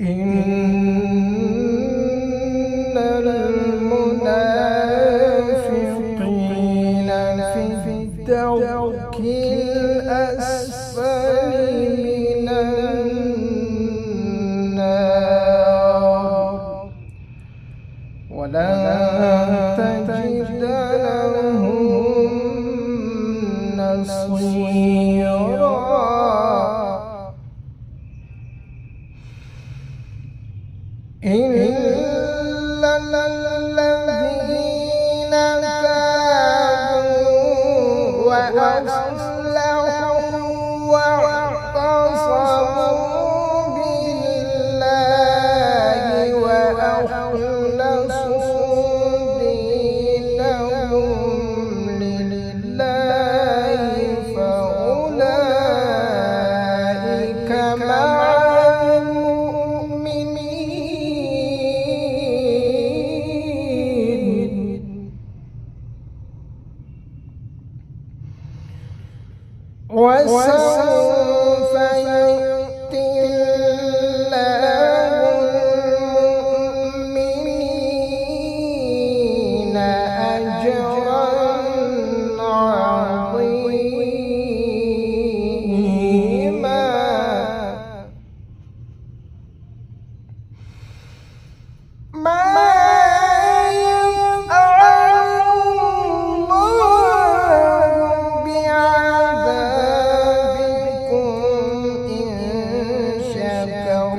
إن المنافقين في الدرك الأسفل من النار ولن تجد لهم نصيرا. إلا الذين تابوا وأصلحوا واعتصموا بالله وأخلصوا دينهم لله فأولئك مع وسوف يؤتي الله المؤمنين أجرا عظيما.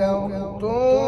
شكرتم